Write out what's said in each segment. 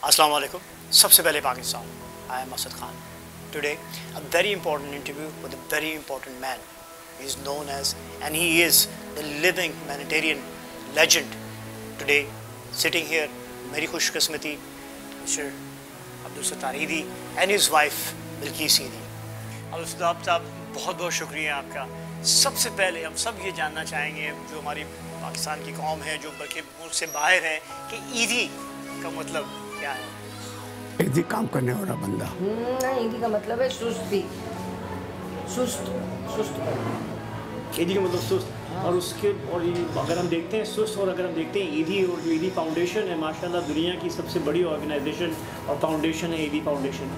अस्सलाम वालेकुम। सबसे पहले Pakistan, I am Asad Khan. Today a very important interview with a very important man. He is known as, and he is the living humanitarian legend. Today sitting here, मेरी खुशकिस्मती mister Abdul Sattar ईदी and his wife Bilkis ईदी। अब्दुल सत्तार साहब बहुत बहुत शुक्रिया आपका। सबसे पहले हम सब ये जानना चाहेंगे, जो हमारी पाकिस्तान की कौम है, जो बल्कि मुल्क से बाहर है, कि ईदी का मतलब क्या है? ईदी काम करने वाला बंदा। नहीं, ईदी का मतलब है सुस्ती, सुस्त ईदी का मतलब सुस्त। और उसके और अगर हम देखते हैं सुस्त, और अगर हम देखते हैं ईदी, और जो ईदी फाउंडेशन है माशाल्लाह दुनिया की सबसे बड़ी ऑर्गेनाइजेशन और फाउंडेशन है ईदी फाउंडेशन।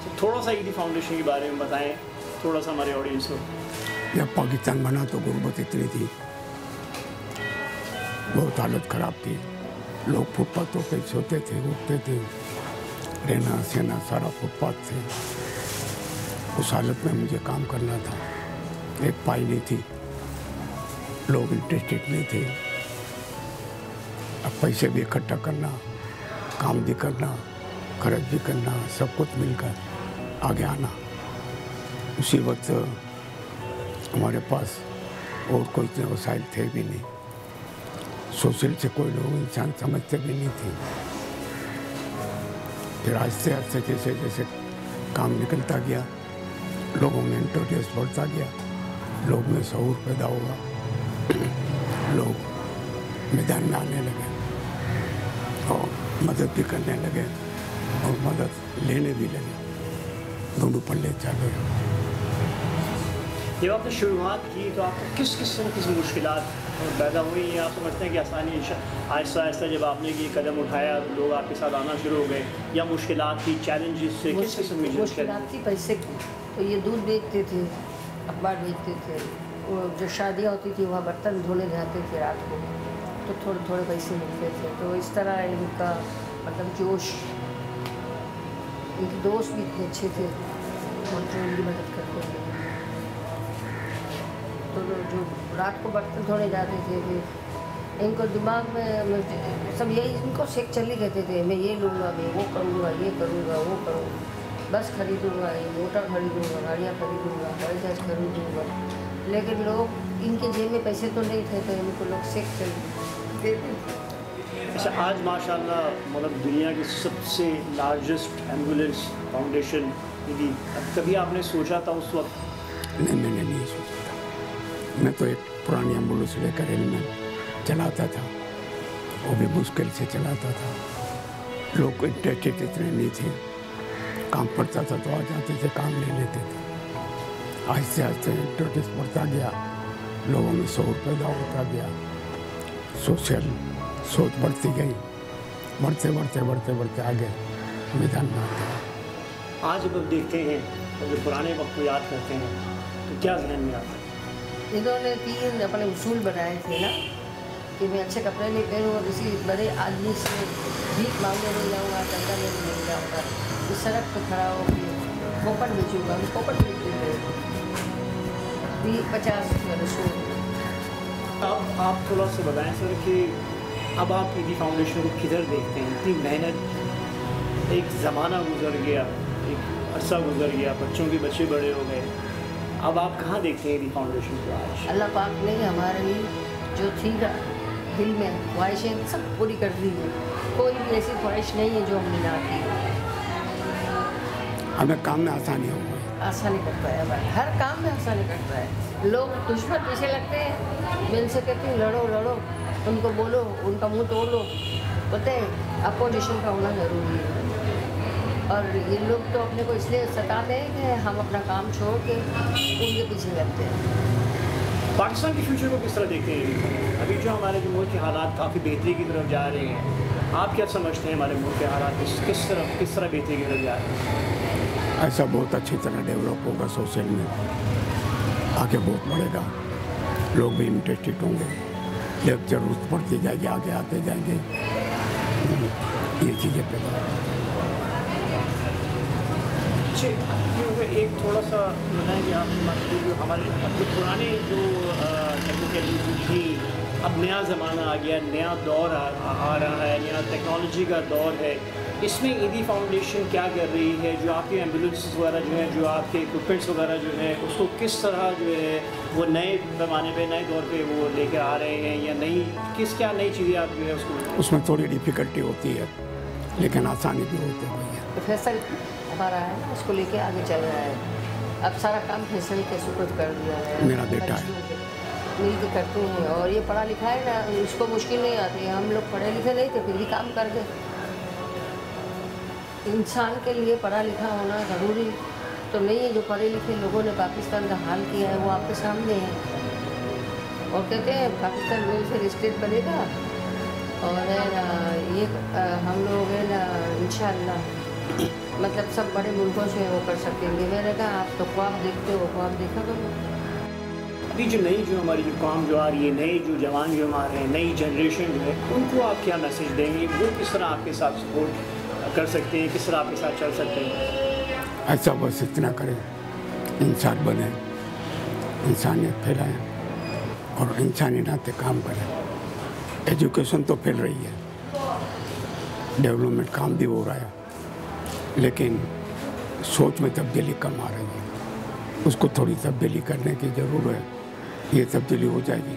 तो थोड़ा सा ईदी फाउंडेशन के बारे में बताएं, थोड़ा सा हमारे ऑडियंस को। जब पाकिस्तान बना तो गुर्बत इतनी थी, बहुत हालत ख़राब थी। लोग फुटपाथों पे सोते थे, उठते थे, रहना सहना सारा फुटपाथ थे। उस हालत में मुझे काम करना था। एक पाई नहीं थी, लोग इंटरेस्टेड नहीं थे। अब पैसे भी इकट्ठा करना, काम भी करना, खर्च भी करना, सब कुछ मिलकर आगे आना। उसी वक्त हमारे पास और कोई इतने वसाइल थे भी नहीं। सोशल से कोई लोग इंसान समझते भी नहीं थे। फिर आहिस्ते आहिस्ते जैसे जैसे काम निकलता गया, लोगों में इंटरेस्ट बढ़ता गया, लोग में शऊर पैदा हुआ, लोग मैदान में आने लगे और मदद भी करने लगे और मदद लेने भी लगे। दोनों पल्ले चले। जब आपने शुरुआत की तो आपको किस किस्म की मुश्किलात पैदा हुई, या आप समझते हैं कि आसानी आहिस्ता आहिस्ता जब आपने ये कदम उठाया तो लोग आपके साथ आना शुरू हो गए, या मुश्किलात थी, चैलेंजेस से किस किस्म की मुश्किलात थी? पैसे की। तो ये दूध बेचते थे, अखबार बेचते थे, वो जो शादियाँ होती थी वहाँ बर्तन धोने जाते थे रात को, तो थोड़े थोड़े पैसे मिलते थे। तो इस तरह इनका मतलब जोश, इनके दोस्त भी इतने अच्छे थे और जो इनकी मदद करते थे। तो जो रात को बर्तन धोने जाते थे, फिर इनको दिमाग में सब यही, इनको शेख चली रहते थे, मैं ये लूँगा, मैं वो करूँगा, ये करूँगा, वो करूँगा, बस खरीदूँगा, ये मोटर खरीदूँगा, गाड़ियाँ खरीदूँगा, हवाई जहाज खरीदूँगा। लेकिन लोग, इनके जेब में पैसे तो नहीं थे, तो इनको लोग शेख चली देते थे। अच्छा, आज माशाल्लाह मतलब दुनिया की सबसे लार्जेस्ट एम्बुलेंस फाउंडेशन ईदी, कभी आपने सोचा था उस वक्त? नहीं, मैंने नहीं सोचा था। मैं तो एक पुरानी एम्बुलेंस लेकर रेल में चलाता था, वो भी मुश्किल से चलाता था। लोग इंटरेस्टेड इतने नहीं थे, काम पड़ता था तो आ जाते थे, काम ले लेते थे। आहिस्ते आहिस्ते इंटरेस्ट बढ़ता गया, लोगों में शऊर पैदा होता गया, सोशल सोच बढ़ती गई, बढ़ते बढ़ते बढ़ते बढ़ते आगे मैदान में आते हैं। आज जब आप देखते हैं और जो पुराने वक्त को याद करते हैं तो क्या जहन में आता है? इन्होंने 3 अपने उसूल बनाए थे ना, कि मैं अच्छे कपड़े नहीं पहनूँ और किसी बड़े आदमी से भीख मांगने नहीं जाऊँगा, चंदा लेने नहीं जाऊँगा, इस सड़क पर खड़ा हो कि पोपट बेचूँगा, मैं पोपट बेचूँगा। 50 रसूल। अब आप थोड़ा सा बताएं सर कि अब आप ईदी फाउंडेशन को किधर देखते हैं? इतनी मेहनत, एक ज़माना गुजर गया, एक अरसा गुजर गया, बच्चों के बच्चे बड़े हो गए, अब आप कहाँ देखते हैं ईदी फाउंडेशन को आज? अल्लाह पाक ने हमारी जो थी ना दिल में ख्वाहिशें सब पूरी कर दी है। कोई भी ऐसी ख्वाहिश नहीं है जो हमने ना की। हमें काम में आसानी हो गई, आसानी करता है भाई, हर काम में आसानी करता है। लोग दुश्मन पीछे लगते हैं, मैं इनसे कहती हूँ लड़ो लड़ो, उनको बोलो, उनका मुंह तोड़ लो। पता है अपोजिशन का होना ज़रूरी है। और ये लोग तो अपने को इसलिए सताते हैं कि हम अपना काम छोड़ के उनके पीछे लगते हैं। पाकिस्तान के फ्यूचर को किस तरह देखते हैं? अभी जो हमारे जो मुल्क के हालात काफ़ी बेहतरी की तरफ जा रहे हैं, आप क्या समझते हैं हमारे मुल्क के हालात किस तरह बेहतरी की तरफ जा रहे हैं? ऐसा बहुत अच्छी तरह डेवलप होगा, सोशल में आगे बहुत बढ़ेगा, लोग भी इंटरेस्टेड होंगे, जब जरूरत पड़ती जाएगी आगे आते जाएंगे, ये चीज़ें पैदा होंगी। एक थोड़ा सा बताएं कि आप जो हमारे पुराने जो थी अब नया ज़माना आ गया, नया दौर आ रहा है, नया टेक्नोलॉजी का दौर है। इसमें ईदी फाउंडेशन क्या कर रही है? जो आपके एम्बुलेंस वगैरह जो हैं, जो आपके इक्विपमेंट्स वगैरह जो हैं, उसको किस तरह जो है वो नए पैमाने पे, नए दौर पे वो लेकर आ रहे हैं, या क्या नई चीज़ें आप जो है उसको? उसमें थोड़ी डिफ़िकल्टी होती है, लेकिन आसानी भी होती है। फैसल हमारा है ना, उसको लेके आगे चल रहा है। अब सारा काम फैसल के सुपुर्द कर दिया है। मेरा बेटा है, मिल के करते हैं, और ये पढ़ा लिखा है ना, इसको मुश्किल नहीं आती है। हम लोग पढ़े लिखे नहीं थे, फिर भी काम कर गए। इंसान के लिए पढ़ा लिखा होना ज़रूरी तो नहीं है। जो पढ़े लिखे लोगों ने पाकिस्तान का हाल किया है वो आपके सामने है। और कहते हैं पाकिस्तान वेलफेयर स्टेट बनेगा, और है ना ये हम लोग है ना इंशाअल्लाह मतलब सब बड़े मुल्कों से वो कर सकेंगे। मैंने कहा आप तो ख्वाब देखते हो, ख्वाब देखा करो। अभी जो नई जो हमारी जो काम जो आ रही है, नए जो जवान जो हमारे हैं, नई जनरेशन जो है, उनको आप क्या मैसेज देंगे? वो किस तरह आपके साथ सपोर्ट कर सकते हैं, किस तरह आपके साथ चल सकते हैं? ऐसा बस इतना करें, इंसान बने, इंसानियत फैलाएं और इंसानी नाते काम करें। एजुकेशन तो फैल रही है, डेवलपमेंट काम भी हो रहा है, लेकिन सोच में तब्दीली कम आ रही है। उसको थोड़ी तब्दीली करने की ज़रूरत है। ये तब्दीली हो जाएगी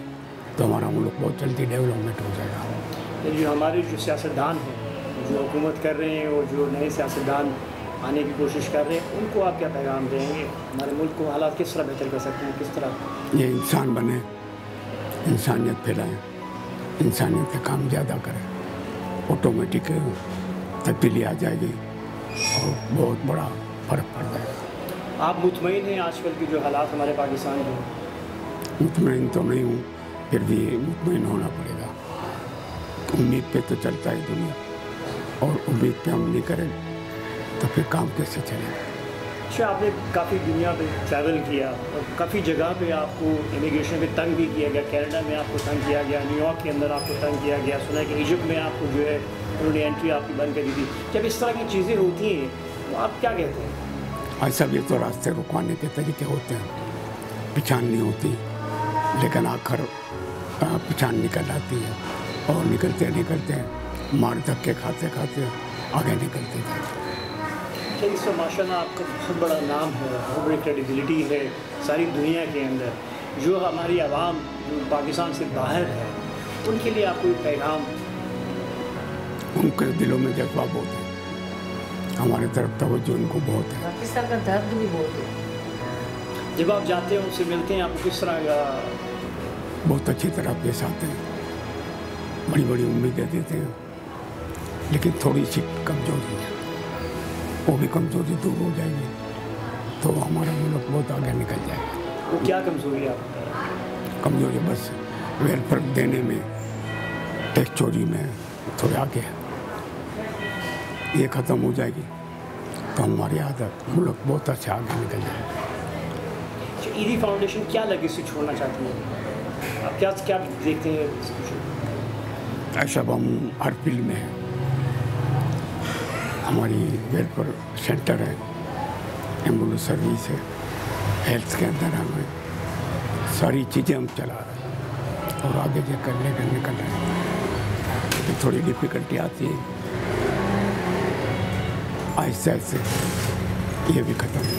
तो हमारा मुल्क बहुत जल्दी डेवलपमेंट हो जाएगा। जो हमारे जो सियासतदान हैं, जो हुकूमत कर रहे हैं, और जो नए सियासतदान आने की कोशिश कर रहे हैं, उनको आप क्या पैगाम देंगे? हमारे मुल्क को हालात किस तरह बेहतर कर सकते हैं, किस तरह? ये इंसान बने, इंसानियत फैलाएं, इंसानियत का काम ज़्यादा करें, ऑटोमेटिक तब्दीली आ जाएगी और बहुत बड़ा फ़र्क पड़ जाएगा। आप मुतमईन हैं आजकल की जो हालात हमारे पाकिस्तान के? मुतमईन तो नहीं हूँ, फिर भी मुतमईन होना पड़ेगा। उम्मीद पे तो चलता है दुनिया, और उम्मीद पे हम नहीं करें तो फिर काम कैसे चलेगा? अच्छा, आपने काफ़ी दुनिया पे ट्रैवल किया और काफ़ी जगह पे आपको इमिग्रेशन पे तंग भी किया गया। कनाडा में आपको तंग किया गया, न्यूयॉर्क के अंदर आपको तंग किया गया, सुना है कि इजिप्ट में आपको जो है उन्होंने एंट्री आपकी बंद कर दी थी। जब इस तरह की चीज़ें होती हैं तो आप क्या कहते हैं? ऐसा भी तो रास्ते रुकवाने के तरीके होते हैं, पहचान नहीं होती, लेकिन आखिर पहचान निकल आती है, और निकलते निकलते मार धक्के खाते खाते आगे निकलते जाते। इस माशाल्लाह आपका बहुत बड़ा नाम है, बहुत बड़ी क्रेडिबिलिटी है सारी दुनिया के अंदर। जो हमारी आवाम जो पाकिस्तान से बाहर है, उनके लिए आप कोई पैगाम? उनके दिलों में जज्बा बहुत है, हमारे तरफ तवज्जो उनको बहुत है। पाकिस्तान का दर्द भी बहुत है। जब आप जाते हैं, उनसे मिलते हैं, आपको किस तरह का? बहुत अच्छी तरह पेश आते हैं, बड़ी बड़ी उम्मीदें देते हैं, लेकिन थोड़ी सी कमजोरी है, वो भी कमजोरी दूर हो जाएगी तो हमारा मुल्क बहुत आगे निकल जाएगा। वो क्या कमजोरी है आपकी? कमजोरी बस वेलफेयर देने में, टैक्स चोरी में थोड़े आगे है। ये ख़त्म हो जाएगी तो हमारी आदत मुल्क बहुत अच्छा आगे निकल जाएगा। ईदी फाउंडेशन क्या लेगेसी छोड़ना चाहती है? आप क्या देखते हैं? ऐसा हम हर फील्ड में हैं। हमारी वेलफेयर सेंटर है, एम्बुलेंस सर्विस है, हेल्थ के अंदर हमें सारी चीज़ें हम चला रहे हैं और आगे जाकर लेकर निकल रहे हैं। लेकिन थोड़ी डिफ़िकल्टी आती है, आहिस्ते आहिस्ते ये भी ख़त्म हो।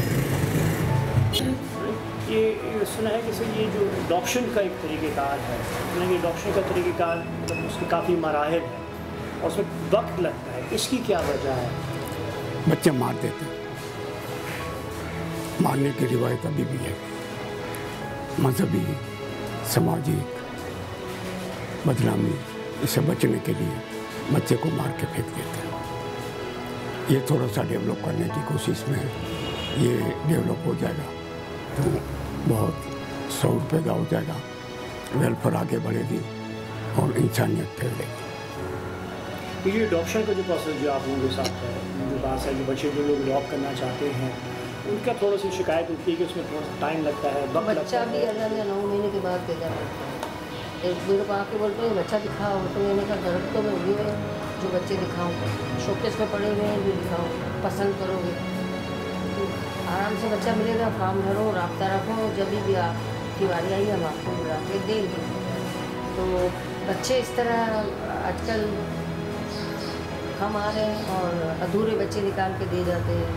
ये सुना है कि सर ये जो अडॉप्शन का एक तरीक़ेकार है, सुना कि अडॉप्शन का तरीक़ेकार मतलब उसके काफ़ी मराहिल है और उसमें वक्त लगता है, इसकी क्या वजह है? बच्चे मार देते, मारने की रिवायत अभी भी है। मजहबी, सामाजिक बदनामी, इससे बचने के लिए बच्चे को मार के फेंक देते हैं। ये थोड़ा सा डेवलप करने की कोशिश में है, ये डेवलप हो जाएगा तो बहुत शौर पैदा हो जाएगा, वेलफेयर आगे बढ़ेगी और इंसानियत फैलेगी। ये अडॉप्शन का जो प्रोसेस जो आप लोगों के साथ है, जो बात है, जो बच्चे जो लोग अडॉप्ट करना चाहते हैं, उनका थोड़ा सी शिकायत होती है कि उसमें थोड़ा सा टाइम लगता है, वक्त लगता बच्चा भी है। 8 या 9 महीने के बाद पैदा होता है। एक मेरे को आके बोलते हैं बच्चा दिखाओ, तो मैंने कहा घर तो मैं वही है जो बच्चे दिखाऊँ, शोकेस में पड़े हुए हैं जो दिखाऊँ, पसंद करोगे आराम से बच्चा मिलेगा। फॉर्म भरो, रब्ता रखो, जब भी आपकी बारी आई हम आपको बुला के देंगे। तो बच्चे इस तरह आजकल हम आ रहे हैं और अधूरे बच्चे निकाल के दे जाते हैं,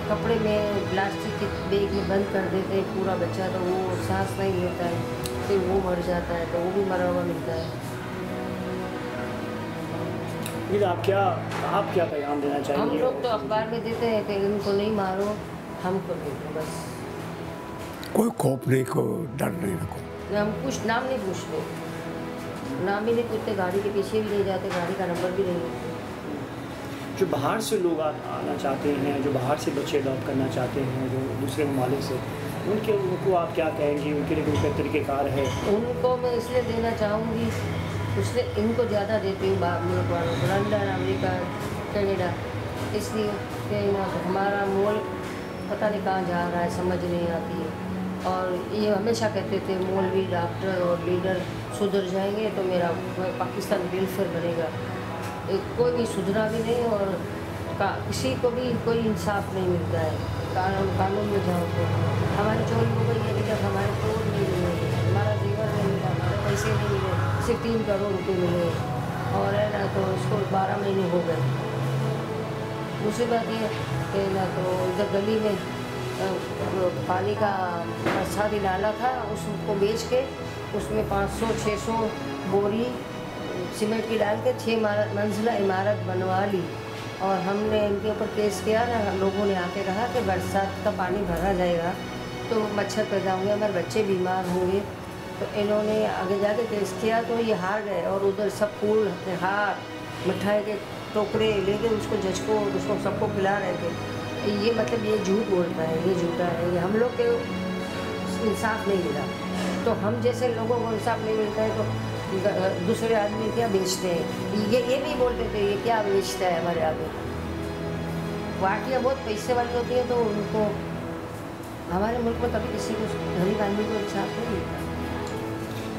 कपड़े में प्लास्टिक के बैग में बंद कर देते हैं पूरा बच्चा, तो वो सांस नहीं लेता है, फिर वो मर जाता है, तो वो भी मरा हुआ मिलता है। आप क्या पैगाम देना चाहेंगे? हम लोग तो अखबार में देते हैं कि इनको नहीं मारो, हमको दे दो बस। कोई खौफ नहीं, को डर नहीं रखो। हम कुछ नाम नहीं पूछते, नाम ही नहीं पूछते, गाड़ी के पीछे भी नहीं जाते, गाड़ी का नंबर भी नहीं लेते। जो बाहर से लोग आना चाहते हैं, जो बाहर से बच्चे अडॉप्ट करना चाहते हैं, जो दूसरे ममालिक से, उनको आप क्या कहेंगे? उनके लिए कोई तरीक़ेकार है? उनको मैं इसलिए देना चाहूँगी, इसलिए इनको ज़्यादा देती हूँ मुल्क वालों को, लंदन, अमेरिका, कनाडा, इसलिए कि हमारा मुल्क पता नहीं कहाँ जा रहा है, समझ नहीं आती है। और ये हमेशा कहते थे मौलवी, डॉक्टर और लीडर सुधर जाएंगे तो मेरा पाकिस्तान वेलफेयर बनेगा। कोई भी सुधरा भी नहीं और किसी को भी कोई इंसाफ नहीं मिलता है। कानून में जाओ तो हमारी चोरी हो गई है, अभी तक हमारे तोड़ नहीं मिले, हमारा जेवर नहीं मिला, हमारे पैसे नहीं मिले, सिर्फ 3 करोड़ रुपये मिले और है ना, तो उसको 12 महीने हो गए। दूसरी बात ये कि ना, तो इधर गली में पानी का बरसाती नाला था, उसको बेच के उसमें 500-600 बोरी सीमेंट की डाल के 6 मंजिला इमारत बनवा ली। और हमने इनके ऊपर केस किया ना, लोगों ने आके कहा कि बरसात का पानी भरा जाएगा तो मच्छर पैदा होंगे, हमारे बच्चे बीमार होंगे। तो इन्होंने आगे जाके केस किया तो ये हार गए और उधर सब फूल, हार, मिठाई के टोकरे लेके उसको जज को, उसको सबको खिला रहे थे। ये मतलब ये झूठ बोलता है, ये झूठा है, ये हम लोग के इंसाफ नहीं मिला। तो हम जैसे लोगों को इंसाफ नहीं मिलता है तो दूसरे आदमी क्या बेचते हैं, ये भी बोलते थे ये क्या बेचता है हमारे आगे। पार्टियाँ बहुत पैसे वाली होती हैं तो उनको, हमारे मुल्क में कभी किसी को, गरीब आदमी को इंसाफ नहीं मिलता।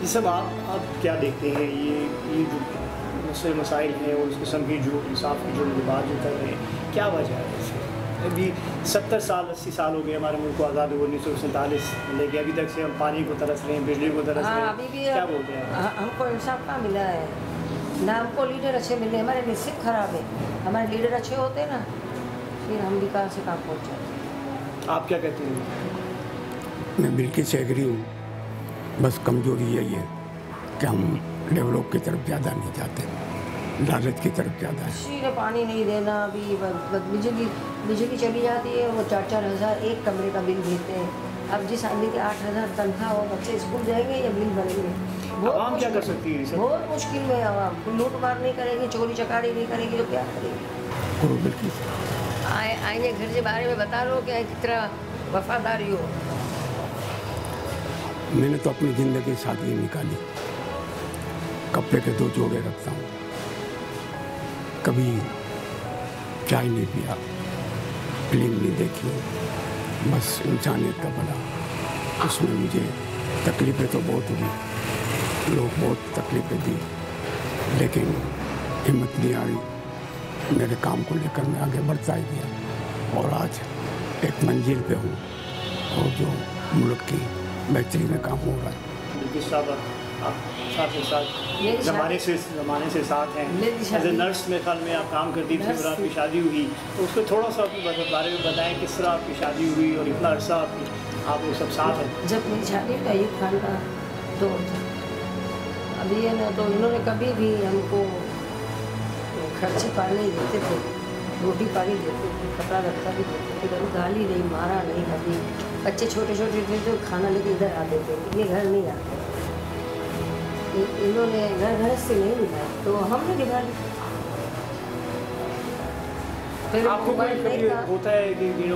ये सब आप क्या देखते हैं? ये जो मसले मसाइल हैं और उस किस्म की जो इंसाफ की जो बात जो कर रहे हैं, क्या वजह है इससे? अभी 70 साल 80 साल हो गए हमारे मुल्क को आज़ाद हुए 1947, लेकिन अभी तक से हम पानी को तरस रहे हैं, बिजली को तरस रहे हैं। अभी भी क्या बोलते हैं? हमको इंसाफ कहाँ मिला है ना, हमको लीडर अच्छे मिले, हमारे नसीब ख़राब है। हमारे लीडर अच्छे होते ना फिर हम विकास से कहाँ पहुँच जाते। आप क्या कहते हैं? मैं बिल्कुल से एग्री हूँ, बस कमजोरी यही है कि हम डेवलप की तरफ ज़्यादा नहीं जाते, लालच की तरफ ज़्यादा है। किसी ने पानी नहीं देना, अभी बिजली चली जाती है, वो 4-4 हज़ार एक कमरे का बिल देते हैं। अब जिस आदमी के 8 हज़ार तनख्वाह हो, बच्चे स्कूल जाएंगे या बिल भरेंगे? आवाम क्या कर सकती है? बहुत मुश्किल में आवाम लूट मार नहीं करेगी, चोरी चकारी नहीं करेगी तो क्या करेगी? बिल्कुल आएंगे घर के बारे में बता लो कि कितना वफादारी हो। मैंने तो अपनी ज़िंदगी शादी निकाली, कपड़े के 2 जोड़े रखता हूँ, कभी चाय नहीं पिया, फिल्म नहीं देखी, बस इंसानियत का बड़ा। उसमें मुझे तकलीफ़ें तो बहुत हुई, लोग बहुत तकलीफ़ें दी, लेकिन हिम्मत नहीं आ रही। मेरे काम को लेकर मैं आगे बढ़ता ही गया और आज एक मंजिल पे हूँ और जो मुल्क की बेहतरीन में काम हो रहा है। आप साथ ज़माने से साथ हैं। एज ए नर्स में ख्याल में आप काम करती थी और आपकी शादी हुई, तो उसको थोड़ा सा अपने बारे में बताएं, किस तरह आपकी शादी हुई और इतना अर्सा आप वो सब साथ हैं। जब मेरी शादी का अयूब खान का दौर था, अभी है ना, तो इन्होंने कभी भी हमको खर्चे पानी देते थे, रोटी पानी देते थे, कपड़ा रखता भी देते थे, कभी गाली नहीं, मारा नहीं। कभी बच्चे छोटे छोटे थे तो खाना लेके इधर आते थे, ये घर नहीं आते। इन्होंने घर से नहीं निभाया तो हमने निभा ली। फिर आपको कभी होता है कि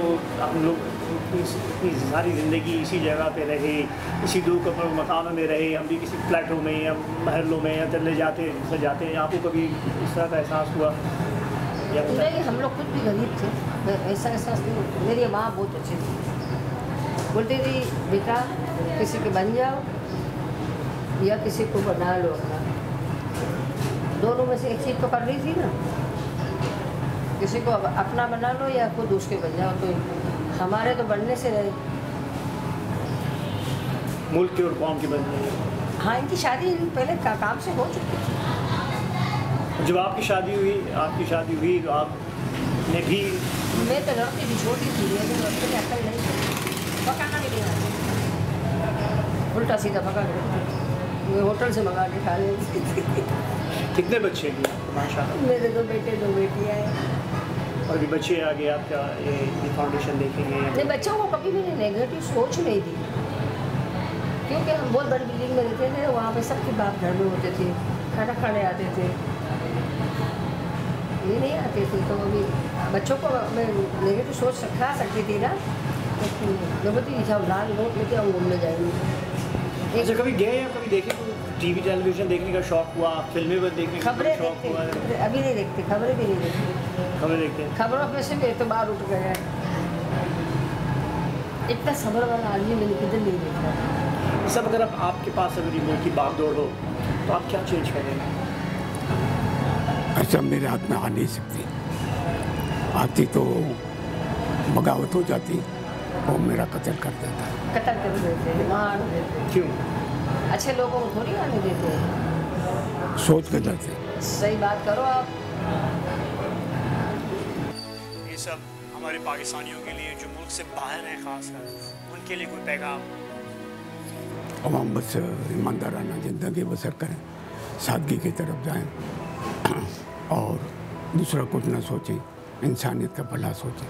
हम लोग इतनी सारी ज़िंदगी इसी जगह पे रहे, इसी 2 कमरों मकानों में रहे, हम भी किसी फ्लैटों में या महलों में या चले जाते हैं, आपको कभी इस तरह का एहसास हुआ? या नहीं, हम लोग खुद भी गरीब थे, ऐसा एहसास नहीं। मेरी माँ बहुत अच्छी थी, बोलती थी बेटा किसी के बन जाओ या किसी को बना लो अपना, दोनों में से एक चीज़ तो कर रही थी ना, किसी को अपना बना लो या खुद उसके बन जाओ। तो हमारे तो बनने से रहे, मुल्क के और कौम के बनने। हाँ, इनकी शादी पहले काम से हो चुकी थी। जब आपकी शादी हुई तो आपने भी? मैं तो लड़की भी छोटी थी, लेकिन लड़के में अकल नहीं थी, पकाना भी नहीं आता, उल्टा सीधा पका के मैं होटल से मंगा के खा लेती थी। कितने बच्चे हैं माशाल्लाह? मेरे 2 बेटे 2 बेटियाँ हैं। और भी बच्चे आगे आपका ये फाउंडेशन देखेंगे? नहीं, बच्चों को कभी भी नेगेटिव सोच नहीं दी, क्योंकि हम बहुत बड़ी बिल्डिंग में रहते थे, वहाँ पे सबके बाप घर में होते थे, खाना खाने आते थे, ये नहीं आते थे। तो अभी बच्चों को मैं नेगेटिव सोच सिखा सकती थी ना, तो बती लाल नोट लेके हम घूमने जाएंगे। अच्छा, कभी गए या कभी देखे टीवी टेलीविजन देखने का शौक हुआ, फिल्में देखने का खबरें शौक हुआ? देखते, अभी नहीं देखते, खबरें भी नहीं देखते। खबरें देखते हैं? खबरों में से मेरे तो बाहर उठ गए हैं, इतना सब्र वाला आदमी मैंने किधर नहीं देखा। सब अगर आपके पास अगर रिमोट की बागडोर हो तो आप क्या चेंज करेंगे? अच्छा, मेरे हाथ में आ नहीं सकती, आती तो बगावत हो जाती, वो मेरा कत्ल कर देता है। कत्ल कर देते हैं, मार देते हैं। क्यों? अच्छे लोगों को थोड़ी आने देते हैं। सोच के डरते। सही बात करो आप। ये सब हमारे पाकिस्तानियों के लिए जो मुल्क से बाहर हैं, खासकर उनके लिए कोई पैगाम? अब हम बस ईमानदाराना ज़िंदगी बसर करें, सादगी की तरफ जाएं और दूसरा कुछ ना सोचें, इंसानियत का भला सोचें।